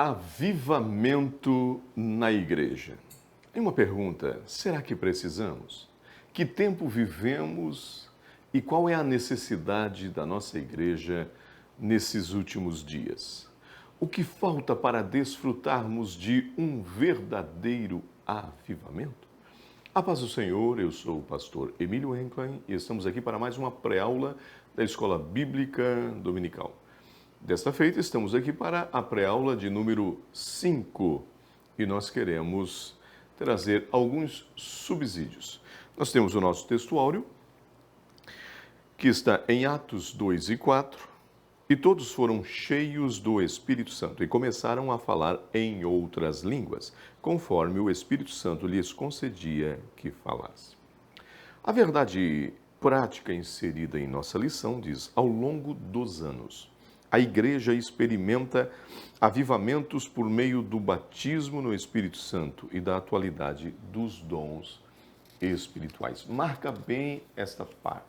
Avivamento na igreja. E uma pergunta: será que precisamos? Que tempo vivemos e qual é a necessidade da nossa igreja nesses últimos dias? O que falta para desfrutarmos de um verdadeiro avivamento? A paz do Senhor, eu sou o pastor Emílio Enclein e estamos aqui para mais uma pré-aula da Escola Bíblica Dominical. Desta feita, estamos aqui para a pré-aula de número 5 e nós queremos trazer alguns subsídios. Nós temos o nosso textuário, que está em Atos 2 e 4, e todos foram cheios do Espírito Santo e começaram a falar em outras línguas, conforme o Espírito Santo lhes concedia que falasse. A verdade prática inserida em nossa lição diz: ao longo dos anos, a igreja experimenta avivamentos por meio do batismo no Espírito Santo e da atualidade dos dons espirituais. Marca bem esta parte.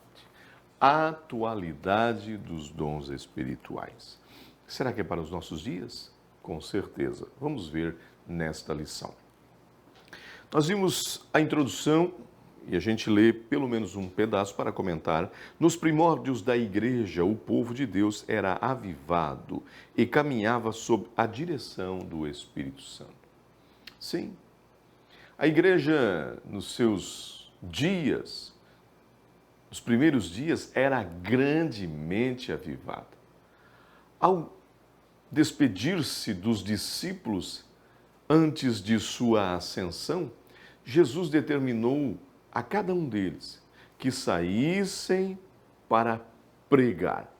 A atualidade dos dons espirituais. Será que é para os nossos dias? Com certeza. Vamos ver nesta lição. Nós vimos a introdução e a gente lê pelo menos um pedaço para comentar. Nos primórdios da igreja, o povo de Deus era avivado e caminhava sob a direção do Espírito Santo. Sim, a igreja nos seus dias, nos primeiros dias, era grandemente avivada. Ao despedir-se dos discípulos antes de sua ascensão, Jesus determinou a cada um deles que saíssem para pregar,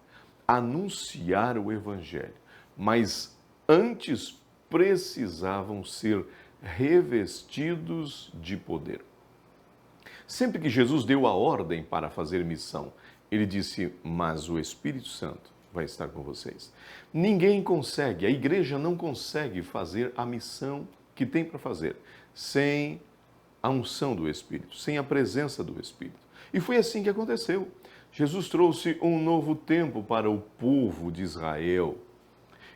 anunciar o Evangelho, mas antes precisavam ser revestidos de poder. Sempre que Jesus deu a ordem para fazer missão, ele disse: mas o Espírito Santo vai estar com vocês. Ninguém consegue, a igreja não consegue fazer a missão que tem para fazer sem a unção do Espírito, sem a presença do Espírito. E foi assim que aconteceu. Jesus trouxe um novo tempo para o povo de Israel.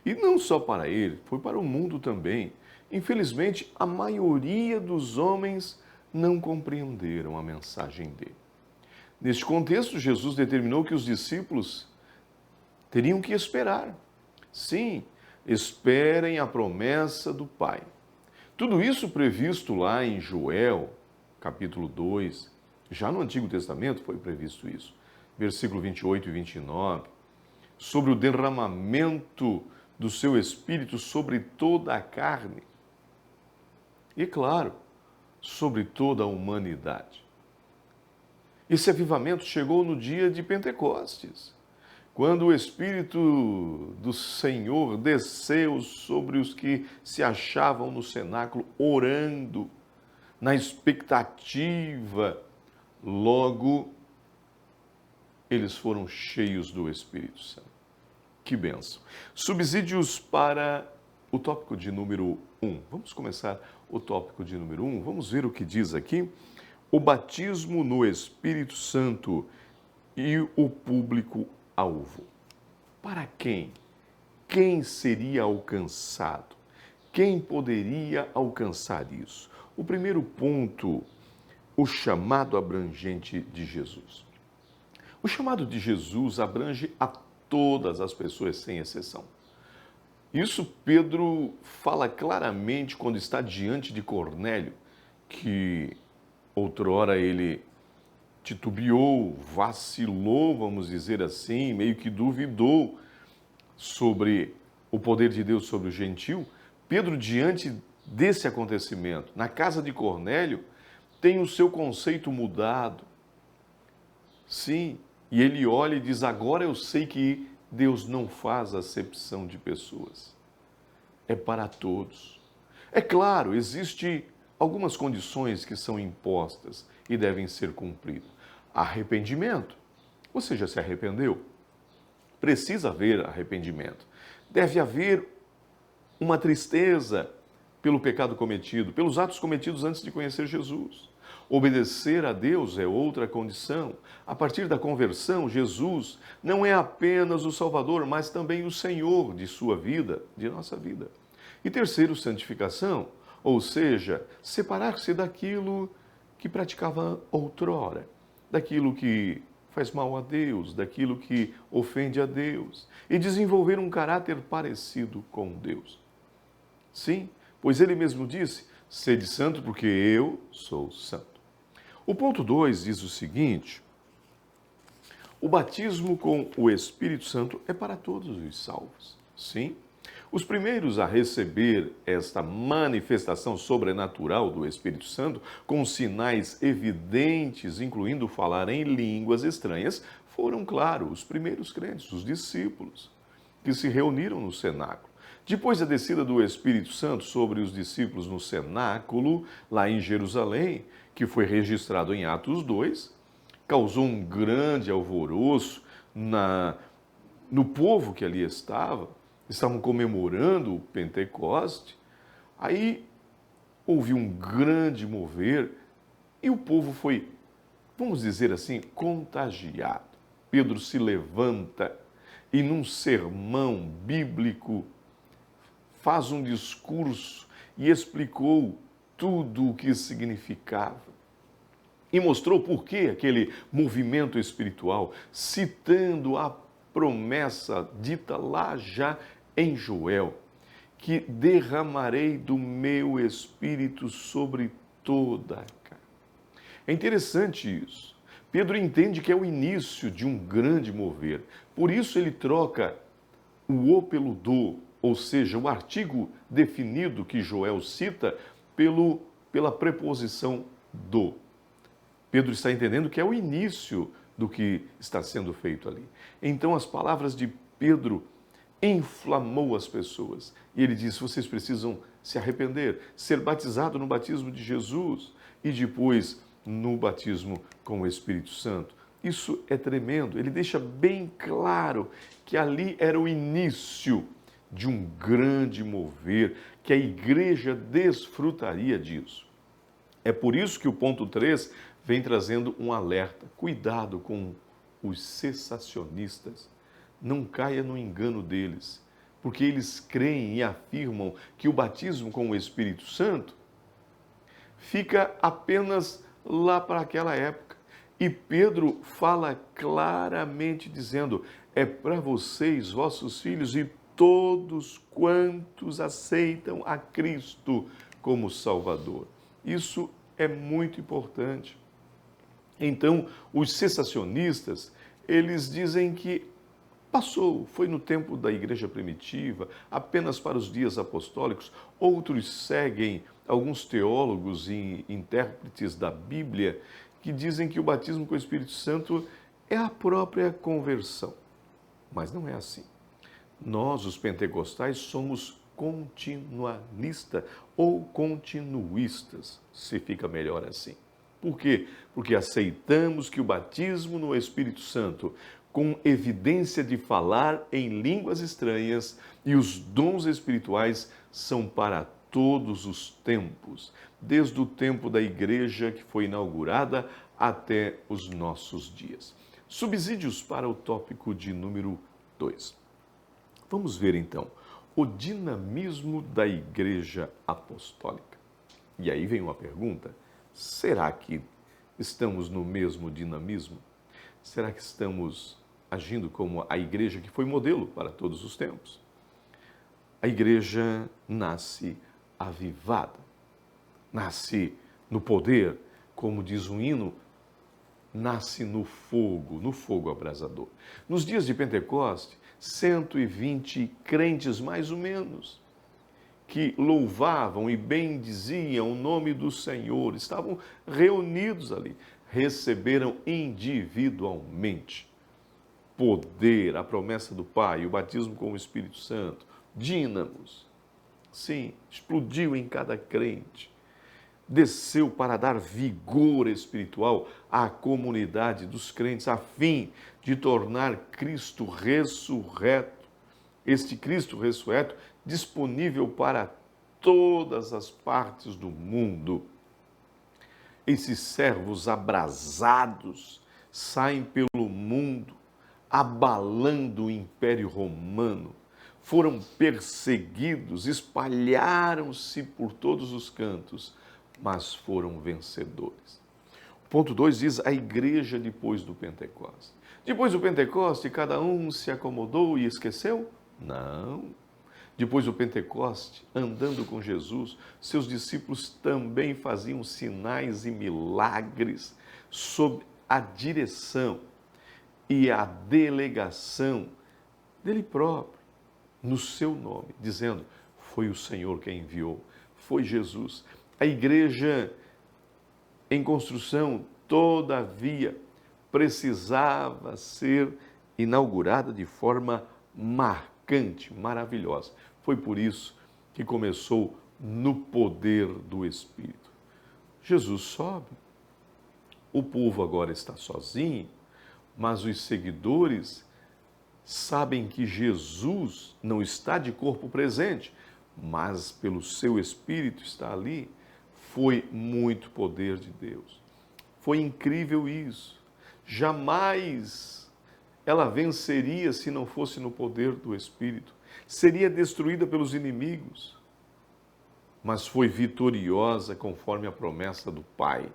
E não só para ele, foi para o mundo também. Infelizmente, a maioria dos homens não compreenderam a mensagem dele. Neste contexto, Jesus determinou que os discípulos teriam que esperar. Sim, esperem a promessa do Pai. Tudo isso previsto lá em Joel, capítulo 2, já no Antigo Testamento foi previsto isso, versículo 28 e 29, sobre o derramamento do seu Espírito sobre toda a carne e, claro, sobre toda a humanidade. Esse avivamento chegou no dia de Pentecostes, quando o Espírito do Senhor desceu sobre os que se achavam no cenáculo orando, na expectativa, logo eles foram cheios do Espírito Santo. Que bênção! Subsídios para o tópico de número 1. Vamos começar o tópico de número 1. Vamos ver o que diz aqui. O batismo no Espírito Santo e o público alvo. Para quem? Quem seria alcançado? Quem poderia alcançar isso? O primeiro ponto, o chamado abrangente de Jesus. O chamado de Jesus abrange a todas as pessoas, sem exceção. Isso Pedro fala claramente quando está diante de Cornélio, que outrora ele titubeou, vacilou, vamos dizer assim, meio que duvidou sobre o poder de Deus sobre o gentil. Pedro, diante desse acontecimento, na casa de Cornélio, tem o seu conceito mudado. Sim, e ele olha e diz: agora eu sei que Deus não faz acepção de pessoas. É para todos. É claro, existem algumas condições que são impostas e devem ser cumpridas. Arrependimento. Você já se arrependeu? Precisa haver arrependimento. Deve haver uma tristeza pelo pecado cometido, pelos atos cometidos antes de conhecer Jesus. Obedecer a Deus é outra condição. A partir da conversão, Jesus não é apenas o Salvador, mas também o Senhor de sua vida, de nossa vida. E terceiro, santificação, ou seja, separar-se daquilo que praticava outrora, daquilo que faz mal a Deus, daquilo que ofende a Deus, e desenvolver um caráter parecido com Deus. Sim, pois ele mesmo disse, sede santo porque eu sou santo. O ponto 2 diz o seguinte: o batismo com o Espírito Santo é para todos os salvos. Sim, os primeiros a receber esta manifestação sobrenatural do Espírito Santo, com sinais evidentes, incluindo falar em línguas estranhas, foram, claro, os primeiros crentes, os discípulos, que se reuniram no cenáculo. Depois da descida do Espírito Santo sobre os discípulos no cenáculo, lá em Jerusalém, que foi registrado em Atos 2, causou um grande alvoroço no povo que ali estava, estavam comemorando o Pentecoste. Aí houve um grande mover e o povo foi, vamos dizer assim, contagiado. Pedro se levanta e, num sermão bíblico, faz um discurso e explicou tudo o que significava. E mostrou por que aquele movimento espiritual, citando a promessa dita lá já em Joel, que derramarei do meu espírito sobre toda a carne. É interessante isso. Pedro entende que é o início de um grande mover. Por isso ele troca o pelo do, ou seja, o artigo definido que Joel cita pela preposição do. Pedro está entendendo que é o início do que está sendo feito ali. Então as palavras de Pedro inflamou as pessoas. E ele disse, vocês precisam se arrepender, ser batizado no batismo de Jesus e depois no batismo com o Espírito Santo. Isso é tremendo. Ele deixa bem claro que ali era o início de um grande mover, que a igreja desfrutaria disso. É por isso que o ponto 3 vem trazendo um alerta. Cuidado com os cessacionistas. Não caia no engano deles, porque eles creem e afirmam que o batismo com o Espírito Santo fica apenas lá para aquela época. E Pedro fala claramente dizendo, é para vocês, vossos filhos e todos quantos aceitam a Cristo como Salvador. Isso é muito importante. Então, os cessacionistas, eles dizem que passou, foi no tempo da igreja primitiva, apenas para os dias apostólicos. Outros seguem alguns teólogos e intérpretes da Bíblia que dizem que o batismo com o Espírito Santo é a própria conversão. Mas não é assim. Nós, os pentecostais, somos continualistas ou continuistas, se fica melhor assim. Por quê? Porque aceitamos que o batismo no Espírito Santo, com evidência de falar em línguas estranhas e os dons espirituais são para todos os tempos, desde o tempo da igreja que foi inaugurada até os nossos dias. Subsídios para o tópico de número 2. Vamos ver então o dinamismo da igreja apostólica. E aí vem uma pergunta: será que estamos no mesmo dinamismo? Será que estamos agindo como a igreja que foi modelo para todos os tempos? A igreja nasce avivada, nasce no poder, como diz o hino, nasce no fogo abrasador. Nos dias de Pentecoste, 120 crentes, mais ou menos, que louvavam e bendiziam o nome do Senhor, estavam reunidos ali, receberam individualmente poder, a promessa do Pai, o batismo com o Espírito Santo, dínamos. Sim, explodiu em cada crente. Desceu para dar vigor espiritual à comunidade dos crentes, a fim de tornar Cristo ressurreto, este Cristo ressurreto, disponível para todas as partes do mundo. Esses servos abrasados saem pelo mundo, abalando o Império Romano, foram perseguidos, espalharam-se por todos os cantos, mas foram vencedores. O ponto 2 diz a igreja depois do Pentecostes. Depois do Pentecoste, cada um se acomodou e esqueceu? Não. Depois do Pentecoste, andando com Jesus, seus discípulos também faziam sinais e milagres sob a direção e a delegação dele próprio, no seu nome, dizendo, foi o Senhor quem enviou, foi Jesus. A igreja em construção, todavia, precisava ser inaugurada de forma marcante, maravilhosa. Foi por isso que começou no poder do Espírito. Jesus sobe, o povo agora está sozinho, mas os seguidores sabem que Jesus não está de corpo presente, mas pelo seu Espírito está ali. Foi muito poder de Deus. Foi incrível isso. Jamais ela venceria se não fosse no poder do Espírito. Seria destruída pelos inimigos, mas foi vitoriosa conforme a promessa do Pai.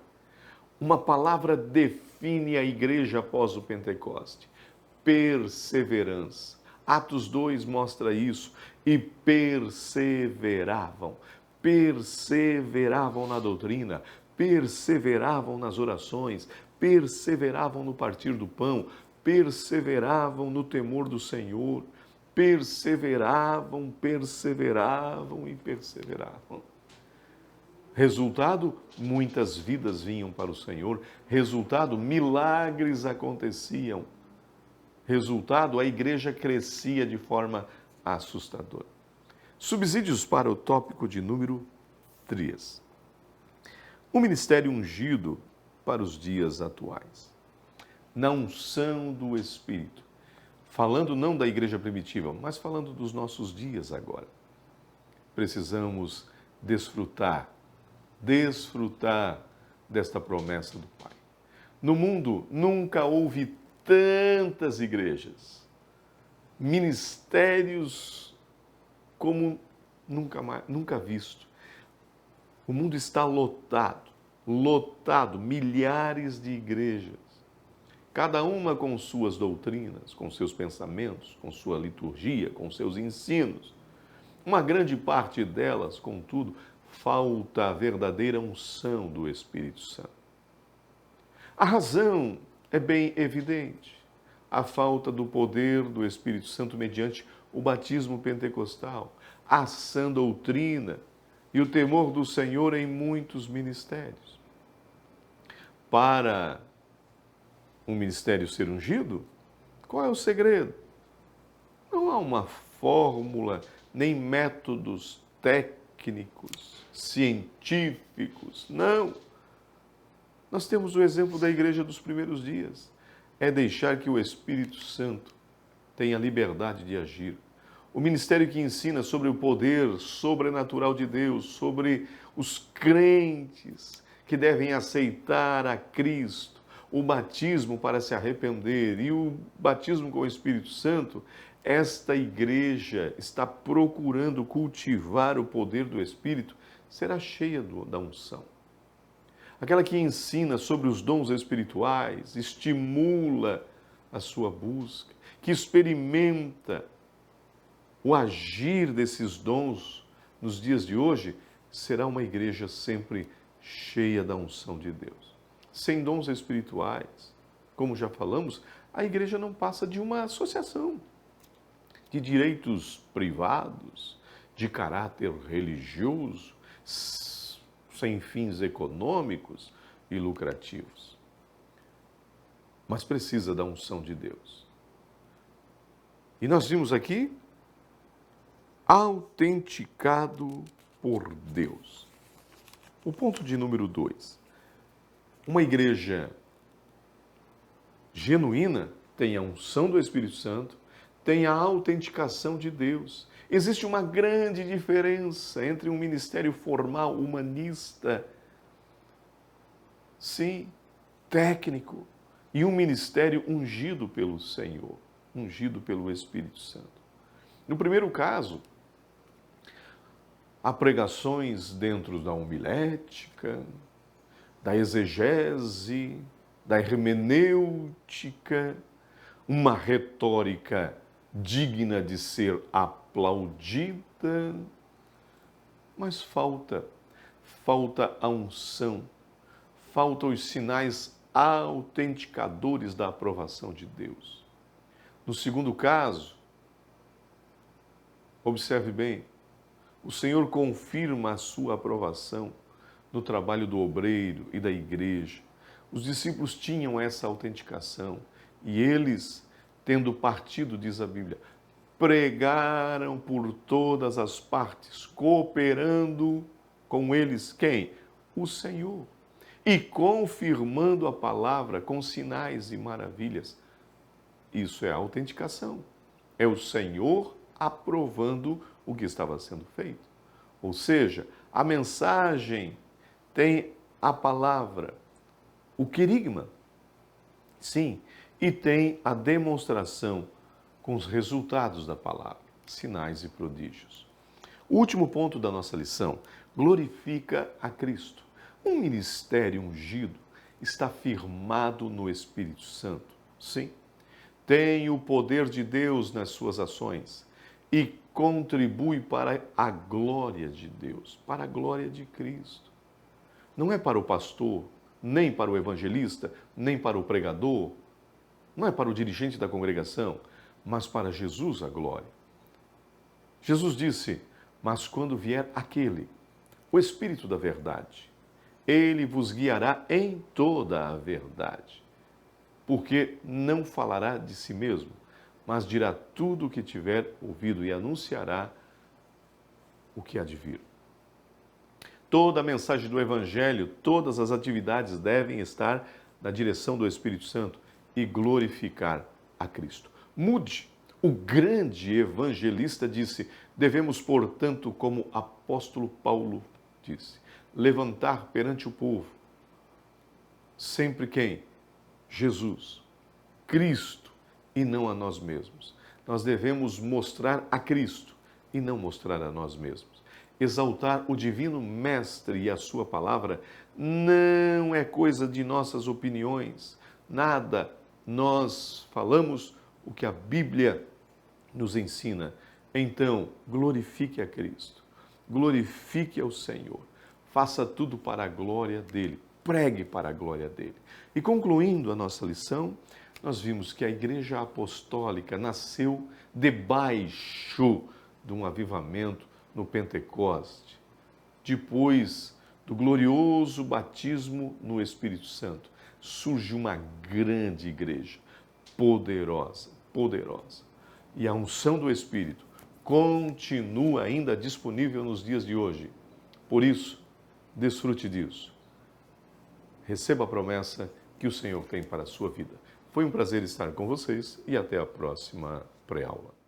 Uma palavra define a igreja após o Pentecoste: perseverança. Atos 2 mostra isso. E perseveravam na doutrina, perseveravam nas orações, perseveravam no partir do pão, perseveravam no temor do Senhor, perseveravam. Resultado, muitas vidas vinham para o Senhor. Resultado, milagres aconteciam. Resultado, a igreja crescia de forma assustadora. Subsídios para o tópico de número 3. O ministério ungido para os dias atuais. Na unção do Espírito. Falando não da igreja primitiva, mas falando dos nossos dias agora. Precisamos desfrutar desta promessa do Pai. No mundo nunca houve tantas igrejas, ministérios como nunca visto. O mundo está lotado, milhares de igrejas, cada uma com suas doutrinas, com seus pensamentos, com sua liturgia, com seus ensinos. Uma grande parte delas, contudo, falta a verdadeira unção do Espírito Santo. A razão é bem evidente. A falta do poder do Espírito Santo mediante o batismo pentecostal, a sã doutrina e o temor do Senhor em muitos ministérios. Para um ministério ser ungido, qual é o segredo? Não há uma fórmula, nem métodos técnicos, científicos, não. Nós temos o exemplo da igreja dos primeiros dias. É deixar que o Espírito Santo tenha liberdade de agir. O ministério que ensina sobre o poder sobrenatural de Deus, sobre os crentes que devem aceitar a Cristo, o batismo para se arrepender e o batismo com o Espírito Santo, esta igreja está procurando cultivar o poder do Espírito, será cheia da unção. Aquela que ensina sobre os dons espirituais, estimula a sua busca, que experimenta o agir desses dons nos dias de hoje, será uma igreja sempre cheia da unção de Deus. Sem dons espirituais, como já falamos, a igreja não passa de uma associação de direitos privados, de caráter religioso, sem fins econômicos e lucrativos. Mas precisa da unção de Deus. E nós vimos aqui, autenticado por Deus. O ponto de número 2. Uma igreja genuína tem a unção do Espírito Santo, tem a autenticação de Deus. Existe uma grande diferença entre um ministério formal, humanista, sim, técnico, e um ministério ungido pelo Senhor, ungido pelo Espírito Santo. No primeiro caso, há pregações dentro da homilética, da exegese, da hermenêutica, uma retórica digna de ser aplaudida, mas falta a unção, faltam os sinais autenticadores da aprovação de Deus. No segundo caso, observe bem, o Senhor confirma a sua aprovação no trabalho do obreiro e da igreja. Os discípulos tinham essa autenticação e eles, tendo partido, diz a Bíblia, pregaram por todas as partes, cooperando com eles, quem? O Senhor. E confirmando a palavra com sinais e maravilhas. Isso é a autenticação. É o Senhor aprovando o que estava sendo feito. Ou seja, a mensagem tem a palavra, o querigma, sim, e tem a demonstração com os resultados da palavra, sinais e prodígios. O último ponto da nossa lição, glorifica a Cristo. Um ministério ungido está firmado no Espírito Santo, sim. Tem o poder de Deus nas suas ações e contribui para a glória de Deus, para a glória de Cristo. Não é para o pastor, nem para o evangelista, nem para o pregador, não é para o dirigente da congregação, mas para Jesus a glória. Jesus disse, mas quando vier aquele, o Espírito da verdade, ele vos guiará em toda a verdade, porque não falará de si mesmo, mas dirá tudo o que tiver ouvido e anunciará o que há de vir. Toda a mensagem do Evangelho, todas as atividades devem estar na direção do Espírito Santo e glorificar a Cristo. Mude, o grande evangelista, disse, devemos, portanto, como apóstolo Paulo disse, levantar perante o povo sempre quem? Jesus, Cristo e não a nós mesmos. Nós devemos mostrar a Cristo e não mostrar a nós mesmos. Exaltar o divino mestre e a sua palavra não é coisa de nossas opiniões, nada. Nós falamos o que a Bíblia nos ensina. Então, glorifique a Cristo, glorifique ao Senhor, faça tudo para a glória dele, pregue para a glória dele. E concluindo a nossa lição, nós vimos que a Igreja Apostólica nasceu debaixo de um avivamento no Pentecoste, depois do glorioso batismo no Espírito Santo, surge uma grande igreja, poderosa. E a unção do Espírito continua ainda disponível nos dias de hoje. Por isso, desfrute disso. Receba a promessa que o Senhor tem para a sua vida. Foi um prazer estar com vocês e até a próxima pré-aula.